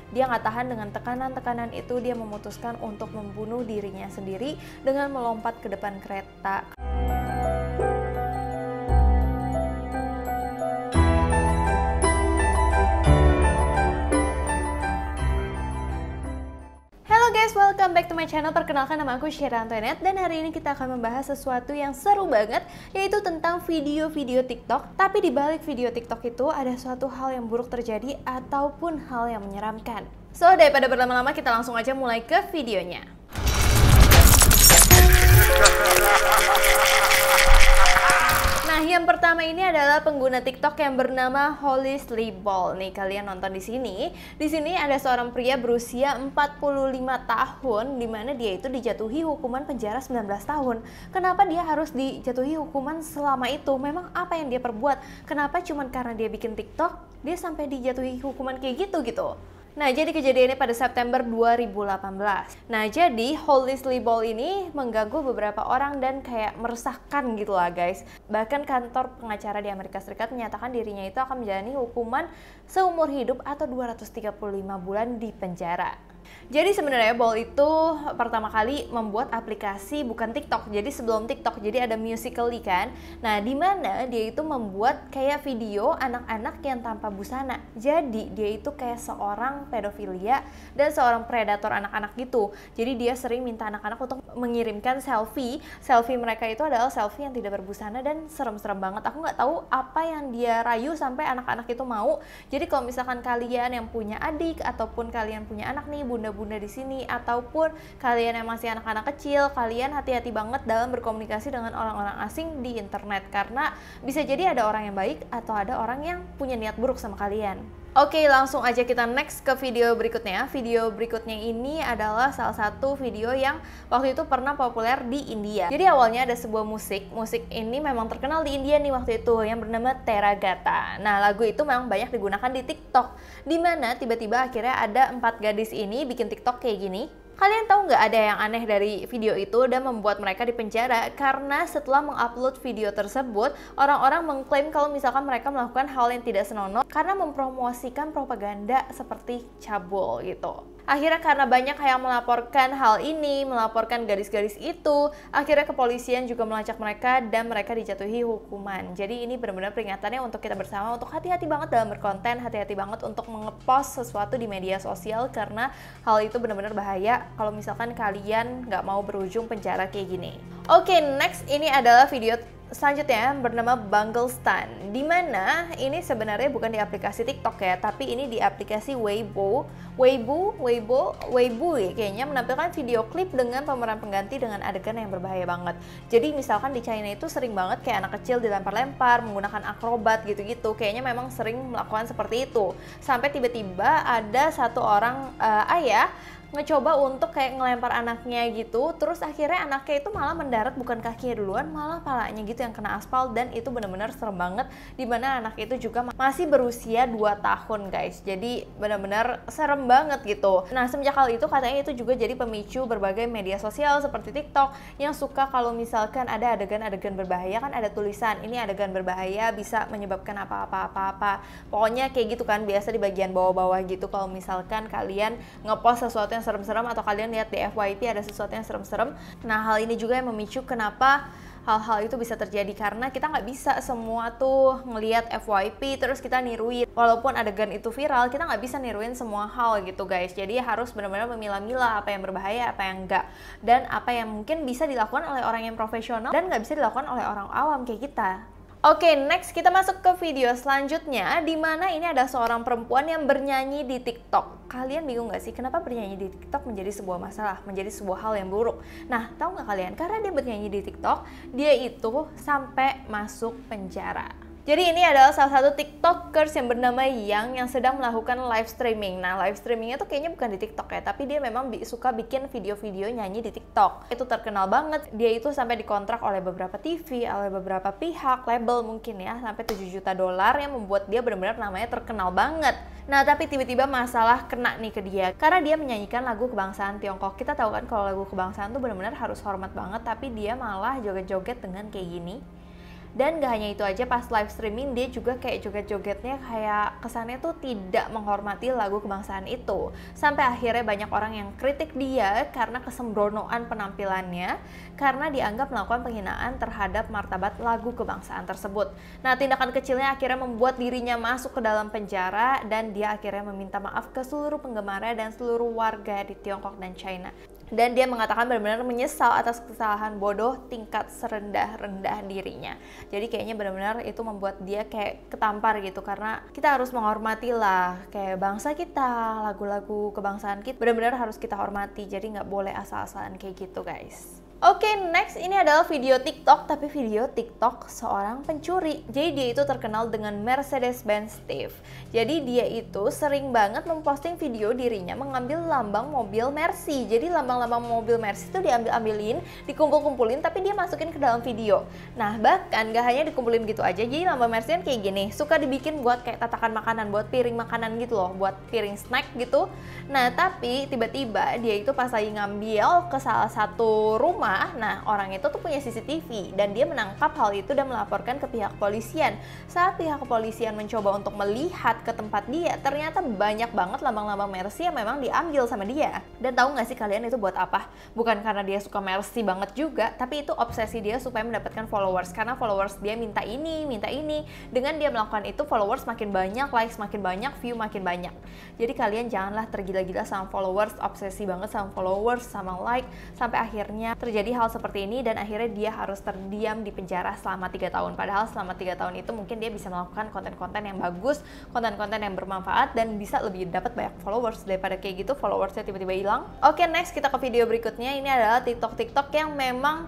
dia nggak tahan dengan tekanan-tekanan itu, dia memutuskan untuk membunuh dirinya sendiri dengan melompat ke depan kereta. Halo guys, welcome back to my channel. Perkenalkan, nama aku Sheira Antoinette, dan hari ini kita akan membahas sesuatu yang seru banget, yaitu tentang video-video TikTok. Tapi di balik video TikTok itu ada suatu hal yang buruk terjadi ataupun hal yang menyeramkan. So, daripada berlama-lama, kita langsung aja mulai ke videonya. Nah, yang pertama ini adalah pengguna TikTok yang bernama Holy Sleep Ball. Nih, kalian nonton di sini. Di sini ada seorang pria berusia 45 tahun di mana dia itu dijatuhi hukuman penjara 19 tahun. Kenapa dia harus dijatuhi hukuman selama itu? Memang apa yang dia perbuat? Kenapa cuman karena dia bikin TikTok dia sampai dijatuhi hukuman kayak gitu? Nah, jadi kejadiannya pada September 2018. Nah, jadi Holy Sleep Ball ini mengganggu beberapa orang dan kayak meresahkan gitu lah guys. Bahkan kantor pengacara di Amerika Serikat menyatakan dirinya itu akan menjalani hukuman seumur hidup atau 235 bulan di penjara. Jadi sebenarnya Ball itu pertama kali membuat aplikasi bukan TikTok. Jadi sebelum TikTok, jadi ada Musical.ly kan. Nah, di mana dia itu membuat kayak video anak-anak yang tanpa busana. Jadi dia itu kayak seorang pedofilia dan seorang predator anak-anak gitu. Jadi dia sering minta anak-anak untuk mengirimkan selfie. Selfie mereka itu adalah selfie yang tidak berbusana dan serem-serem banget. Aku nggak tahu apa yang dia rayu sampai anak-anak itu mau. Jadi kalau misalkan kalian yang punya adik ataupun kalian punya anak nih, bunda-bunda di sini, ataupun kalian yang masih anak-anak kecil, kalian hati-hati banget dalam berkomunikasi dengan orang-orang asing di internet, karena bisa jadi ada orang yang baik atau ada orang yang punya niat buruk sama kalian. Oke, langsung aja kita next ke video berikutnya. Video berikutnya ini adalah salah satu video yang waktu itu pernah populer di India. Jadi awalnya ada sebuah musik ini memang terkenal di India nih waktu itu, yang bernama Teragata. Nah, lagu itu memang banyak digunakan di TikTok, dimana tiba-tiba akhirnya ada 4 gadis ini bikin TikTok kayak gini. Kalian tahu nggak ada yang aneh dari video itu dan membuat mereka dipenjara? Karena setelah mengupload video tersebut, orang-orang mengklaim kalau misalkan mereka melakukan hal yang tidak senonoh karena mempromosikan propaganda seperti cabul gitu. Akhirnya karena banyak yang melaporkan hal ini, melaporkan gadis-gadis itu, akhirnya kepolisian juga melacak mereka dan mereka dijatuhi hukuman. Jadi ini benar-benar peringatannya untuk kita bersama untuk hati-hati banget dalam berkonten, hati-hati banget untuk ngepost sesuatu di media sosial, karena hal itu benar-benar bahaya kalau misalkan kalian nggak mau berujung penjara kayak gini. Oke, next ini adalah video selanjutnya bernama Banglestan, dimana ini sebenarnya bukan di aplikasi TikTok ya, tapi ini di aplikasi Weibo ya, kayaknya menampilkan video klip dengan pemeran pengganti dengan adegan yang berbahaya banget. Jadi misalkan di China itu sering banget kayak anak kecil dilempar-lempar menggunakan akrobat gitu-gitu, kayaknya memang sering melakukan seperti itu. Sampai tiba-tiba ada satu orang ayah ngecoba untuk kayak ngelempar anaknya gitu, terus akhirnya anaknya itu malah mendarat bukan kakinya duluan, malah palanya gitu yang kena aspal, dan itu benar-benar serem banget, dimana anak itu juga masih berusia 2 tahun guys. Jadi benar-benar serem banget gitu. Nah, semenjak hal itu katanya itu juga jadi pemicu berbagai media sosial seperti TikTok yang suka kalau misalkan ada adegan-adegan berbahaya, kan ada tulisan ini adegan berbahaya bisa menyebabkan apa-apa. Pokoknya kayak gitu kan, biasa di bagian bawah-bawah gitu kalau misalkan kalian ngepost sesuatu yang serem-serem atau kalian lihat di FYP ada sesuatu yang serem-serem. Nah, hal ini juga yang memicu kenapa hal-hal itu bisa terjadi, karena kita nggak bisa semua tuh ngelihat FYP terus kita niruin. Walaupun adegan itu viral, kita nggak bisa niruin semua hal gitu guys. Jadi harus benar-benar memilah-milah apa yang berbahaya, apa yang enggak, dan apa yang mungkin bisa dilakukan oleh orang yang profesional dan nggak bisa dilakukan oleh orang awam kayak kita. Oke, next kita masuk ke video selanjutnya, di mana ini ada seorang perempuan yang bernyanyi di TikTok. Kalian bingung nggak sih kenapa bernyanyi di TikTok menjadi sebuah masalah, menjadi sebuah hal yang buruk? Nah, tahu nggak kalian? Karena dia bernyanyi di TikTok, dia itu sampai masuk penjara. Jadi ini adalah salah satu TikTokers yang bernama Yang yang sedang melakukan live streaming. Nah, live streamingnya tuh kayaknya bukan di TikTok ya, tapi dia memang suka bikin video-video nyanyi di TikTok. Itu terkenal banget. Dia itu sampai dikontrak oleh beberapa TV, oleh beberapa pihak, label mungkin ya, sampai $7 juta yang membuat dia benar-benar namanya terkenal banget. Nah, tapi tiba-tiba masalah kena nih ke dia karena dia menyanyikan lagu kebangsaan Tiongkok. Kita tahu kan kalau lagu kebangsaan tuh benar-benar harus hormat banget, tapi dia malah joget-joget dengan kayak gini. Dan gak hanya itu aja, pas live streaming dia juga kayak joget-jogetnya kayak kesannya tuh tidak menghormati lagu kebangsaan itu. Sampai akhirnya banyak orang yang kritik dia karena kesembronoan penampilannya, karena dianggap melakukan penghinaan terhadap martabat lagu kebangsaan tersebut. Nah, tindakan kecilnya akhirnya membuat dirinya masuk ke dalam penjara dan dia akhirnya meminta maaf ke seluruh penggemarnya dan seluruh warga di Tiongkok dan China. Dan dia mengatakan benar-benar menyesal atas kesalahan bodoh tingkat serendah-rendah dirinya. Jadi kayaknya benar-benar itu membuat dia kayak ketampar gitu, karena kita harus menghormati lah kayak bangsa kita, lagu-lagu kebangsaan kita benar-benar harus kita hormati. Jadi nggak boleh asal-asalan kayak gitu guys. Oke, next ini adalah video TikTok, tapi video TikTok seorang pencuri. Jadi dia itu terkenal dengan Mercedes-Benz Thief. Jadi dia itu sering banget memposting video dirinya mengambil lambang mobil Mercy. Jadi lambang-lambang mobil Mercy itu diambil-ambilin, dikumpul-kumpulin, tapi dia masukin ke dalam video. Nah, bahkan gak hanya dikumpulin gitu aja, jadi lambang Mercy kan kayak gini, suka dibikin buat kayak tatakan makanan, buat piring makanan gitu loh, buat piring snack gitu. Nah, tapi tiba-tiba dia itu pas lagi ngambil ke salah satu rumah, nah orang itu tuh punya CCTV dan dia menangkap hal itu dan melaporkan ke pihak kepolisian. Saat pihak kepolisian mencoba untuk melihat ke tempat dia, ternyata banyak banget lambang-lambang Mercy yang memang diambil sama dia. Dan tahu nggak sih kalian itu buat apa? Bukan karena dia suka Mercy banget juga, tapi itu obsesi dia supaya mendapatkan followers. Karena followers dia minta ini, minta ini. Dengan dia melakukan itu, followers makin banyak, likes makin banyak, view makin banyak. Jadi kalian janganlah tergila-gila sama followers, obsesi banget sama followers, sama like, sampai akhirnya terjadi hal seperti ini dan akhirnya dia harus terdiam di penjara selama 3 tahun. Padahal selama 3 tahun itu mungkin dia bisa melakukan konten-konten yang bagus, konten-konten yang bermanfaat, dan bisa lebih dapat banyak followers daripada kayak gitu followersnya tiba-tiba hilang. Oke, next kita ke video berikutnya. Ini adalah TikTok yang memang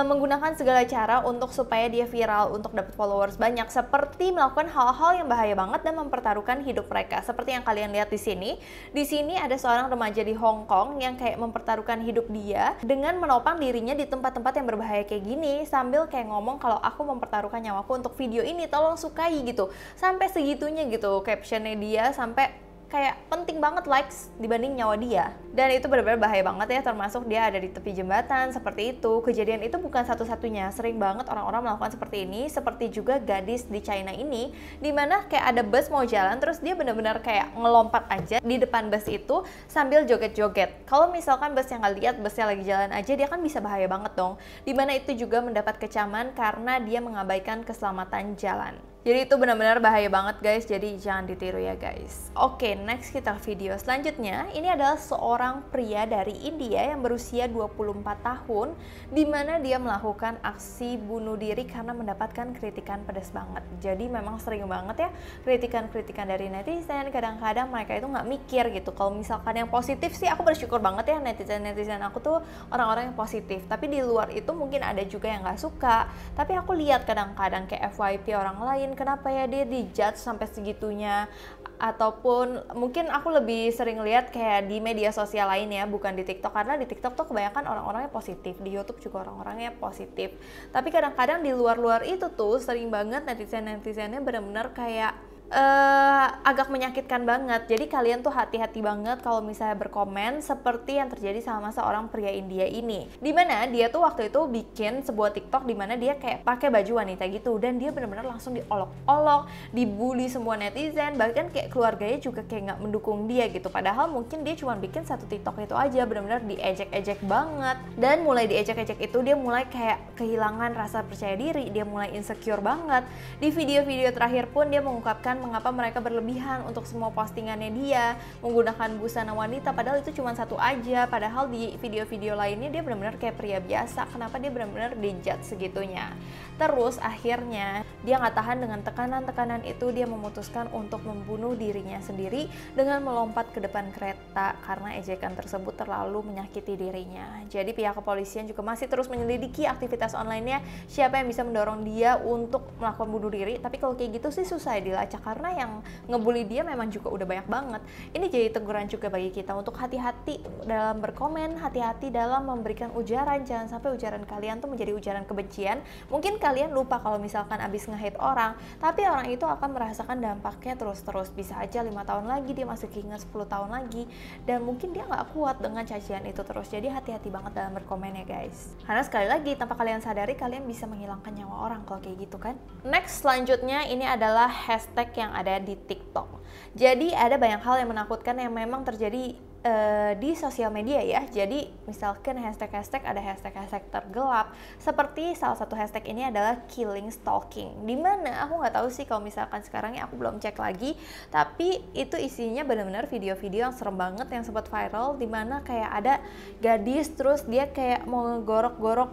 menggunakan segala cara untuk supaya dia viral, untuk dapat followers banyak, seperti melakukan hal-hal yang bahaya banget dan mempertaruhkan hidup mereka. Seperti yang kalian lihat di sini. Di sini ada seorang remaja di Hong Kong yang kayak mempertaruhkan hidup dia dengan menopang dirinya di tempat-tempat yang berbahaya kayak gini, sambil kayak ngomong kalau aku mempertaruhkan nyawaku untuk video ini, tolong sukai gitu. Sampai segitunya gitu captionnya dia, sampai kayak penting banget likes dibanding nyawa dia. Dan itu benar-benar bahaya banget ya, termasuk dia ada di tepi jembatan seperti itu. Kejadian itu bukan satu-satunya, sering banget orang-orang melakukan seperti ini. Seperti juga gadis di China ini, dimana kayak ada bus mau jalan, terus dia benar-benar kayak ngelompat aja di depan bus itu sambil joget-joget. Kalau misalkan busnya nggak lihat, busnya lagi jalan aja, dia kan bisa bahaya banget dong. Dimana itu juga mendapat kecaman karena dia mengabaikan keselamatan jalan. Jadi itu benar-benar bahaya banget guys, jadi jangan ditiru ya guys. Oke, next kita video selanjutnya. Ini adalah seorang pria dari India yang berusia 24 tahun, dimana dia melakukan aksi bunuh diri karena mendapatkan kritikan pedas banget. Jadi memang sering banget ya kritikan-kritikan dari netizen. Kadang-kadang mereka itu nggak mikir gitu. Kalau misalkan yang positif sih aku bersyukur banget ya, netizen aku tuh orang-orang yang positif. Tapi di luar itu mungkin ada juga yang nggak suka. Tapi aku lihat kadang-kadang kayak FYP orang lain, kenapa ya dia dijudge sampai segitunya. Ataupun mungkin aku lebih sering lihat kayak di media sosial lain ya, bukan di TikTok, karena di TikTok tuh kebanyakan orang-orangnya positif, di YouTube juga orang-orangnya positif. Tapi kadang-kadang di luar-luar itu tuh sering banget netizen-netizennya benar-benar kayak agak menyakitkan banget. Jadi kalian tuh hati-hati banget kalau misalnya berkomen seperti yang terjadi sama seorang pria India ini, dimana dia tuh waktu itu bikin sebuah TikTok dimana dia kayak pakai baju wanita gitu, dan dia benar-benar langsung diolok-olok, dibully semua netizen, bahkan kayak keluarganya juga kayak nggak mendukung dia gitu. Padahal mungkin dia cuma bikin satu TikTok itu aja, benar-benar diejek-ejek banget. Dan mulai diejek-ejek itu dia mulai kayak kehilangan rasa percaya diri, dia mulai insecure banget. Di video-video terakhir pun dia mengungkapkan mengapa mereka berlebihan untuk semua postingannya dia menggunakan busana wanita, padahal itu cuma satu aja. Padahal di video-video lainnya dia benar-benar kayak pria biasa. Kenapa dia benar-benar dijudge segitunya? Terus akhirnya dia nggak tahan dengan tekanan-tekanan itu, dia memutuskan untuk membunuh dirinya sendiri dengan melompat ke depan kereta karena ejekan tersebut terlalu menyakiti dirinya. Jadi pihak kepolisian juga masih terus menyelidiki aktivitas online-nya, siapa yang bisa mendorong dia untuk melakukan bunuh diri. Tapi kalau kayak gitu sih susah ya dilacak, karena yang ngebully dia memang juga udah banyak banget. Ini jadi teguran juga bagi kita untuk hati-hati dalam berkomen, hati-hati dalam memberikan ujaran. Jangan sampai ujaran kalian tuh menjadi ujaran kebencian. Mungkin kalian lupa kalau misalkan abis nge-hate orang, tapi orang itu akan merasakan dampaknya terus-terus. Bisa aja 5 tahun lagi dia masih keinget 10 tahun lagi, dan mungkin dia nggak kuat dengan cacian itu terus. Jadi hati-hati banget dalam berkomen ya guys, karena sekali lagi tanpa kalian sadari kalian bisa menghilangkan nyawa orang kalau kayak gitu kan. Next, selanjutnya ini adalah hashtag yang ada di TikTok. Jadi ada banyak hal yang menakutkan yang memang terjadi di sosial media ya. Jadi misalkan hashtag-hashtag, ada hashtag-hashtag tergelap, seperti salah satu hashtag ini adalah killing stalking, dimana aku nggak tahu sih kalau misalkan sekarang ya, aku belum cek lagi, tapi itu isinya benar-benar video-video yang serem banget yang sempat viral, dimana kayak ada gadis terus dia kayak mau ngegorok-gorok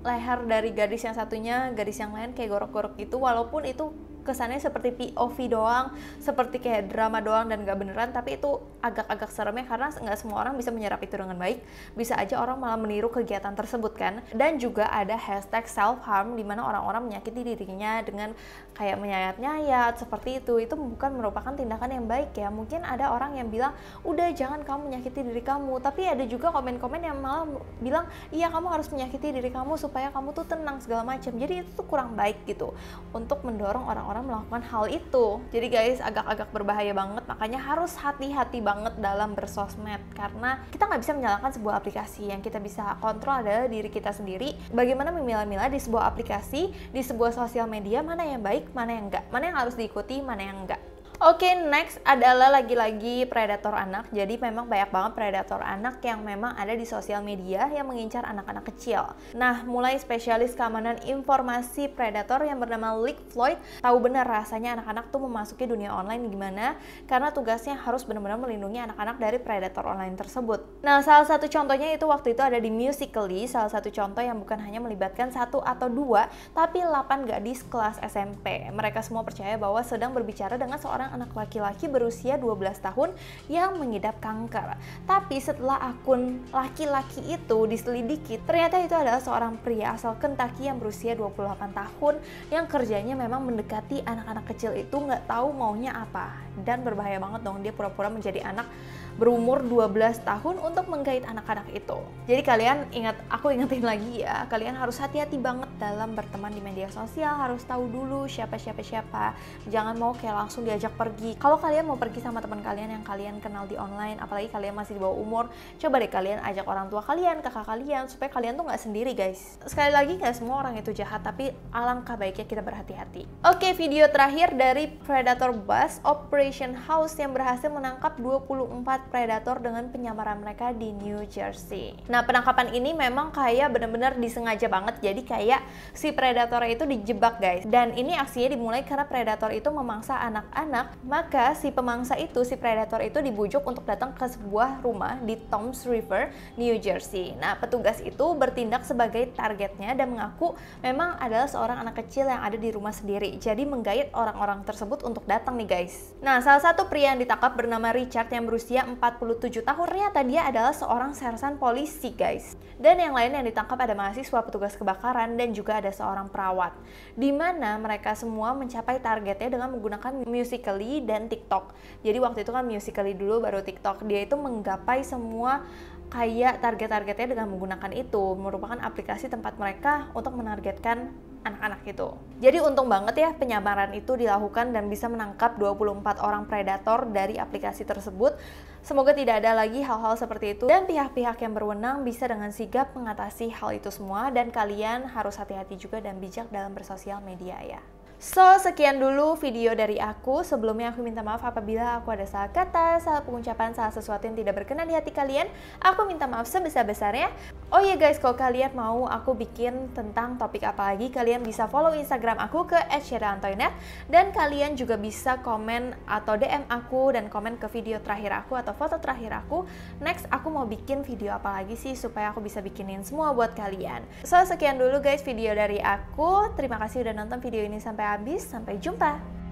leher dari gadis yang satunya, gadis yang lain kayak gorok-gorok gitu, walaupun itu kesannya seperti POV doang, seperti kayak drama doang dan gak beneran, tapi itu agak-agak seremnya karena nggak semua orang bisa menyerap itu dengan baik. Bisa aja orang malah meniru kegiatan tersebut kan. Dan juga ada hashtag self harm, dimana orang-orang menyakiti dirinya dengan kayak menyayat-nyayat seperti itu. Itu bukan merupakan tindakan yang baik ya. Mungkin ada orang yang bilang udah jangan kamu menyakiti diri kamu, tapi ada juga komen-komen yang malah bilang iya kamu harus menyakiti diri kamu supaya kamu tuh tenang segala macam. Jadi itu tuh kurang baik gitu untuk mendorong orang-orang melakukan hal itu. Jadi guys, agak-agak berbahaya banget, makanya harus hati-hati banget dalam bersosmed, karena kita nggak bisa menyalahkan sebuah aplikasi. Yang kita bisa kontrol adalah diri kita sendiri. Bagaimana memilah-milah di sebuah aplikasi, di sebuah sosial media, mana yang baik, mana yang enggak, mana yang harus diikuti, mana yang enggak. Oke, next adalah lagi-lagi predator anak. Jadi memang banyak banget predator anak yang memang ada di sosial media yang mengincar anak-anak kecil. Nah, mulai spesialis keamanan informasi predator yang bernama Leak Floyd tahu benar rasanya anak-anak tuh memasuki dunia online gimana, karena tugasnya harus benar-benar melindungi anak-anak dari predator online tersebut. Nah, salah satu contohnya itu waktu itu ada di Musical.ly, salah satu contoh yang bukan hanya melibatkan 1 atau 2, tapi 8 gadis kelas SMP. Mereka semua percaya bahwa sedang berbicara dengan seorang anak laki-laki berusia 12 tahun yang mengidap kanker. Tapi setelah akun laki-laki itu diselidiki, ternyata itu adalah seorang pria asal Kentucky yang berusia 28 tahun yang kerjanya memang mendekati anak-anak kecil itu, nggak tahu maunya apa. Dan berbahaya banget dong, dia pura-pura menjadi anak berumur 12 tahun untuk menggait anak-anak itu. Jadi kalian ingat, aku ingetin lagi ya, kalian harus hati-hati banget dalam berteman di media sosial, harus tahu dulu siapa. Jangan mau kayak langsung diajak pergi. Kalau kalian mau pergi sama teman kalian yang kalian kenal di online, apalagi kalian masih di bawah umur, coba deh kalian ajak orang tua kalian, kakak kalian, supaya kalian tuh nggak sendiri guys. Sekali lagi, nggak semua orang itu jahat, tapi alangkah baiknya kita berhati-hati. Oke, video terakhir dari Predator Bus Operation House yang berhasil menangkap 24 predator dengan penyamaran mereka di New Jersey. Nah, penangkapan ini memang kayak benar-benar disengaja banget, jadi kayak si predator itu dijebak guys. Dan ini aksinya dimulai karena predator itu memangsa anak-anak, maka si pemangsa itu, si predator itu dibujuk untuk datang ke sebuah rumah di Toms River, New Jersey. Nah, petugas itu bertindak sebagai targetnya dan mengaku memang adalah seorang anak kecil yang ada di rumah sendiri. Jadi menggait orang-orang tersebut untuk datang nih guys. Nah, salah satu pria yang ditangkap bernama Richard yang berusia 47 tahun, ternyata dia adalah seorang sersan polisi guys. Dan yang lain yang ditangkap ada mahasiswa, petugas kebakaran, dan juga ada seorang perawat. Dimana mereka semua mencapai targetnya dengan menggunakan Musical.ly dan TikTok. Jadi waktu itu kan Musical.ly dulu baru TikTok. Dia itu menggapai semua kayak target-targetnya dengan menggunakan itu, merupakan aplikasi tempat mereka untuk menargetkan anak-anak itu. Jadi untung banget ya penyamaran itu dilakukan dan bisa menangkap 24 orang predator dari aplikasi tersebut. Semoga tidak ada lagi hal-hal seperti itu dan pihak-pihak yang berwenang bisa dengan sigap mengatasi hal itu semua, dan kalian harus hati-hati juga dan bijak dalam bersosial media ya. So, sekian dulu video dari aku. Sebelumnya aku minta maaf apabila aku ada salah kata, salah pengucapan, salah sesuatu yang tidak berkenan di hati kalian. Aku minta maaf sebesar-besarnya. Oh iya guys, kalau kalian mau aku bikin tentang topik apa lagi, kalian bisa follow Instagram aku ke @syeda_antoinette, dan kalian juga bisa komen atau DM aku dan komen ke video terakhir aku atau foto terakhir aku. Next, aku mau bikin video apa lagi sih supaya aku bisa bikinin semua buat kalian. So, sekian dulu guys video dari aku. Terima kasih udah nonton video ini sampai habis. Sampai jumpa!